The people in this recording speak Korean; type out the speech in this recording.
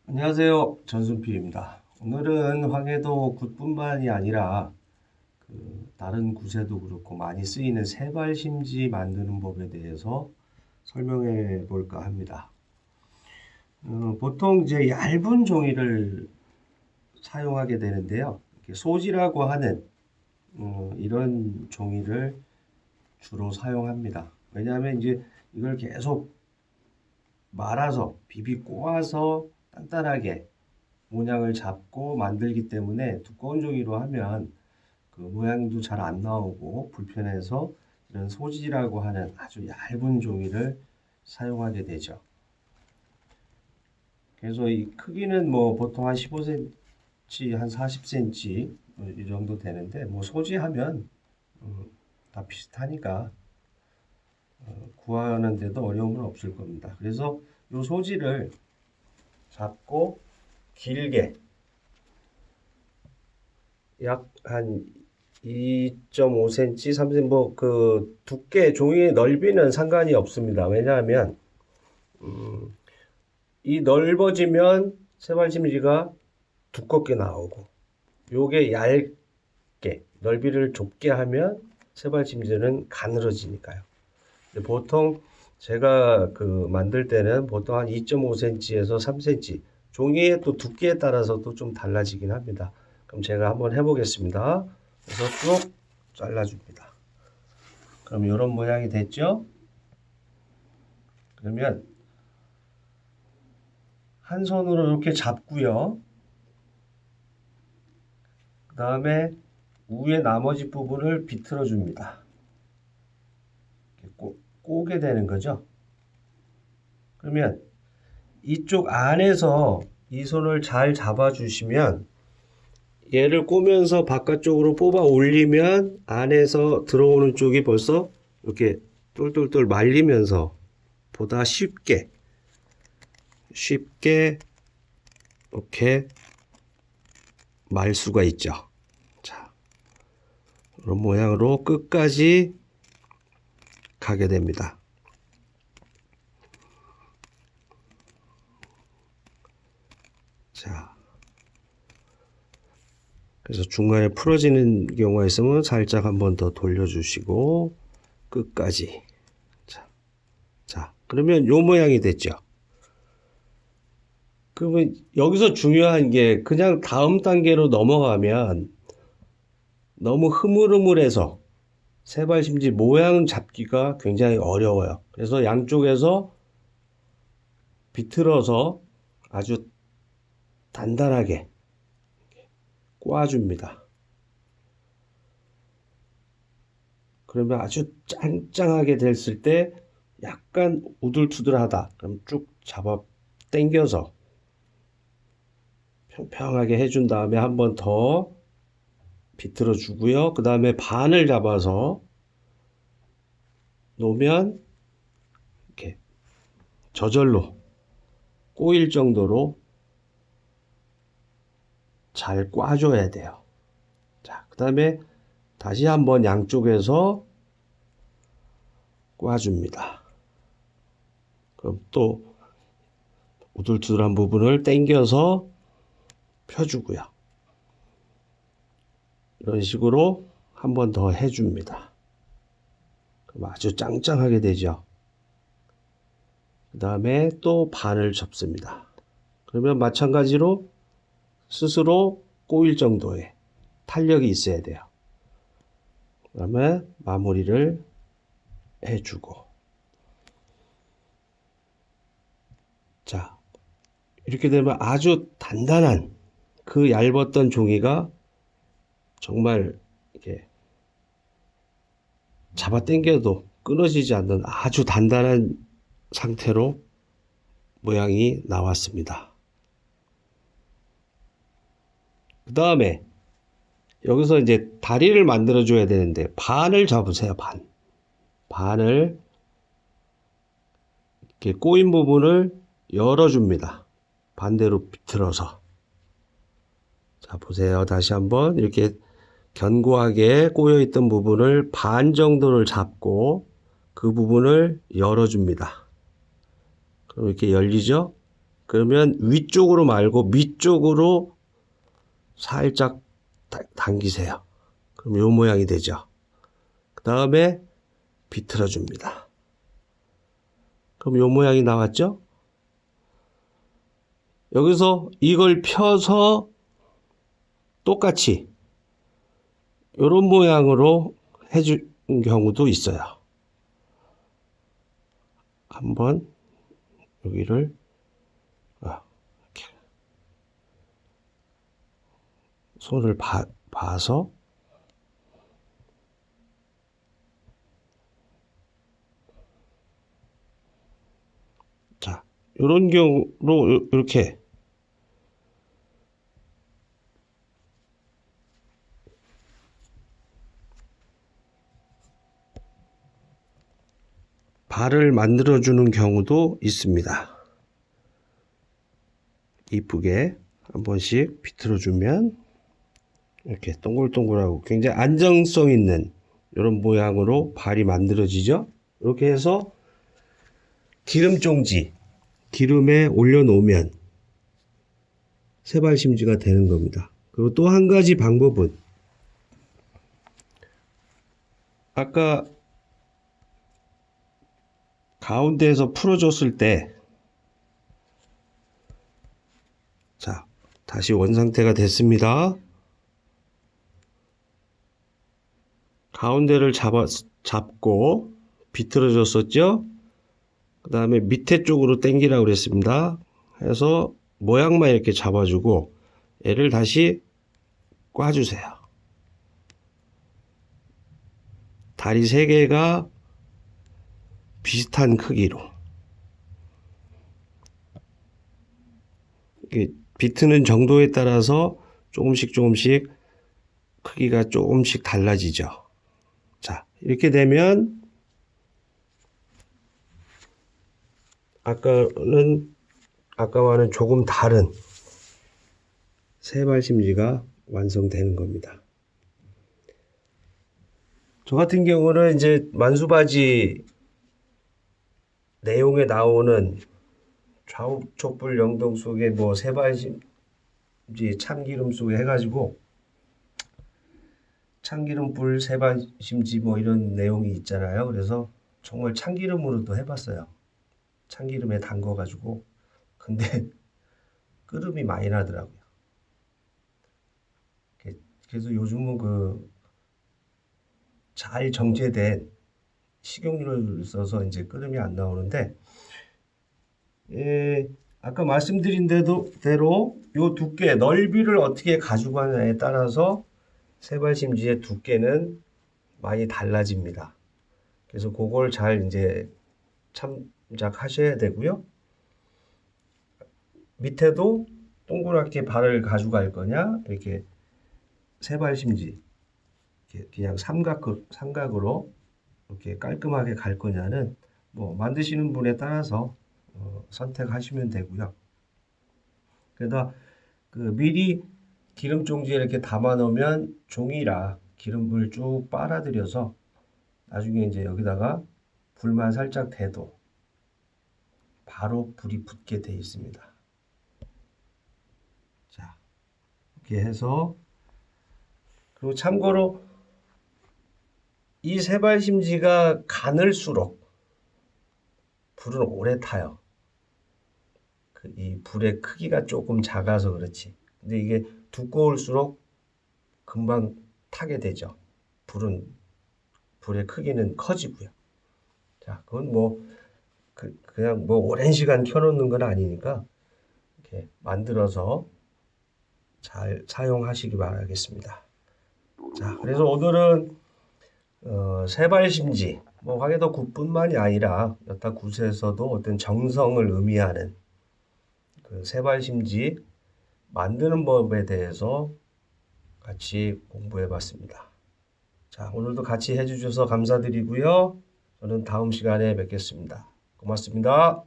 안녕하세요. 전순필입니다. 오늘은 황해도 굿뿐만이 아니라 다른 굿에도 그렇고 많이 쓰이는 세발심지 만드는 법에 대해서 설명해 볼까 합니다. 보통 이제 얇은 종이를 사용하게 되는데요. 이렇게 소지라고 하는 이런 종이를 주로 사용합니다. 왜냐하면 이제 이걸 계속 말아서 비비 꼬아서 단단하게 모양을 잡고 만들기 때문에 두꺼운 종이로 하면 그 모양도 잘 안 나오고 불편해서 이런 소지라고 하는 아주 얇은 종이를 사용하게 되죠. 그래서 이 크기는 뭐 보통 한 15cm, 한 40cm 이 정도 되는데 뭐 소지하면 다 비슷하니까 구하는데도 어려움은 없을 겁니다. 그래서 이 소지를 잡고 길게 약 한 2.5cm, 3cm 뭐 그 두께 종이의 넓이는 상관이 없습니다. 왜냐하면 이 넓어지면 세발심지가 두껍게 나오고 요게 얇게 넓이를 좁게 하면 세발심지는 가늘어지니까요. 보통 제가 만들 때는 보통 한 2.5cm에서 3cm 종이의 또 두께에 따라서도 좀 달라지긴 합니다. 그럼 제가 한번 해보겠습니다. 그래서 쭉 잘라줍니다. 그럼 이런 모양이 됐죠? 그러면 한 손으로 이렇게 잡고요. 그 다음에 위에 나머지 부분을 비틀어 줍니다. 꼬게 되는 거죠. 그러면 이쪽 안에서 이 손을 잘 잡아 주시면 얘를 꼬면서 바깥쪽으로 뽑아 올리면 안에서 들어오는 쪽이 벌써 이렇게 똘똘똘 말리면서 보다 쉽게 이렇게 말 수가 있죠. 자, 이런 모양으로 끝까지 가게 됩니다. 자, 그래서 중간에 풀어지는 경우가 있으면 살짝 한번 더 돌려주시고 끝까지. 자, 그러면 요 모양이 됐죠. 그러면 여기서 중요한 게 그냥 다음 단계로 넘어가면 너무 흐물흐물해서 세발심지 모양 잡기가 굉장히 어려워요. 그래서 양쪽에서 비틀어서 아주 단단하게 꼬아줍니다. 그러면 아주 짱짱하게 됐을 때 약간 우둘투둘하다. 그럼 쭉 잡아 당겨서 평평하게 해준 다음에 한 번 더 비틀어 주고요. 그 다음에 반을 잡아서 놓으면 이렇게 저절로 꼬일 정도로 잘 꽈줘야 돼요. 자, 그 다음에 다시 한번 양쪽에서 꽈줍니다. 그럼 또 우둘투둘한 부분을 당겨서 펴주고요. 이런 식으로 한 번 더 해줍니다. 그럼 아주 짱짱하게 되죠. 그 다음에 또 반을 접습니다. 그러면 마찬가지로 스스로 꼬일 정도의 탄력이 있어야 돼요. 그 다음에 마무리를 해주고. 자, 이렇게 되면 아주 단단한 그 얇았던 종이가 정말 이렇게 잡아 당겨도 끊어지지 않는 아주 단단한 상태로 모양이 나왔습니다. 그 다음에 여기서 이제 다리를 만들어 줘야 되는데 반을 잡으세요. 반을 이렇게 꼬인 부분을 열어줍니다. 반대로 비틀어서. 자, 보세요. 다시 한번 이렇게 견고하게 꼬여있던 부분을 반 정도를 잡고 그 부분을 열어줍니다. 그럼 이렇게 열리죠? 그러면 위쪽으로 말고 밑쪽으로 살짝 당기세요. 그럼 요 모양이 되죠. 그 다음에 비틀어 줍니다. 그럼 요 모양이 나왔죠? 여기서 이걸 펴서 똑같이 요런 모양으로 해준 경우도 있어요. 한번 여기를 이렇게 손을 봐서 자, 요런 경우로 이렇게 발을 만들어 주는 경우도 있습니다. 이쁘게 한 번씩 비틀어 주면 이렇게 동글동글하고 굉장히 안정성 있는 이런 모양으로 발이 만들어지죠. 이렇게 해서 기름종지 기름에 올려 놓으면 세발심지가 되는 겁니다. 그리고 또 한 가지 방법은 아까 가운데에서 풀어줬을 때 자, 다시 원상태가 됐습니다. 가운데를 잡고 비틀어 줬었죠. 그 다음에 밑에 쪽으로 당기라고 그랬습니다. 해서 모양만 이렇게 잡아주고 얘를 다시 꽈주세요. 다리 3개가 비슷한 크기로 비트는 정도에 따라서 조금씩 크기가 조금씩 달라지죠. 자, 이렇게 되면 아까와는 조금 다른 세발심지가 완성되는 겁니다. 저 같은 경우는 이제 만수바지 내용에 나오는 좌우 촛불 영동 속에 뭐 세발심지 참기름 속에 해가지고 참기름불 세발심지 뭐 이런 내용이 있잖아요. 그래서 정말 참기름으로도 해봤어요. 참기름에 담궈가지고. 근데 끓음이 많이 나더라고요. 그래서 요즘은 그 잘 정제된 식용유를 써서 이제 끓음이 안 나오는데, 아까 말씀드린 대로 요 두께, 넓이를 어떻게 가져가냐에 따라서 세발심지의 두께는 많이 달라집니다. 그래서 그걸 잘 이제 참작하셔야 되고요. 밑에도 동그랗게 발을 가져갈 거냐, 이렇게 세발심지 그냥 삼각으로 이렇게 깔끔하게 갈 거냐는 뭐 만드시는 분에 따라서 선택하시면 되고요. 그러다 미리 기름 종지에 이렇게 담아 놓으면 종이라 기름을 쭉 빨아들여서 나중에 이제 여기다가 불만 살짝 대도 바로 불이 붙게 돼 있습니다. 자, 이렇게 해서, 그리고 참고로 이 세발심지가 가늘수록 불은 오래 타요. 이 불의 크기가 조금 작아서 그렇지. 근데 이게 두꺼울수록 금방 타게 되죠. 불의 크기는 커지고요. 자, 그건 뭐 그냥 뭐 오랜 시간 켜놓는 건 아니니까 이렇게 만들어서 잘 사용하시기 바라겠습니다. 자, 그래서 오늘은 세발심지, 뭐 화개덕굿뿐만이 아니라 여타 굿에서도 어떤 정성을 의미하는 그 세발심지 만드는 법에 대해서 같이 공부해 봤습니다. 자, 오늘도 같이 해주셔서 감사드리고요. 저는 다음 시간에 뵙겠습니다. 고맙습니다.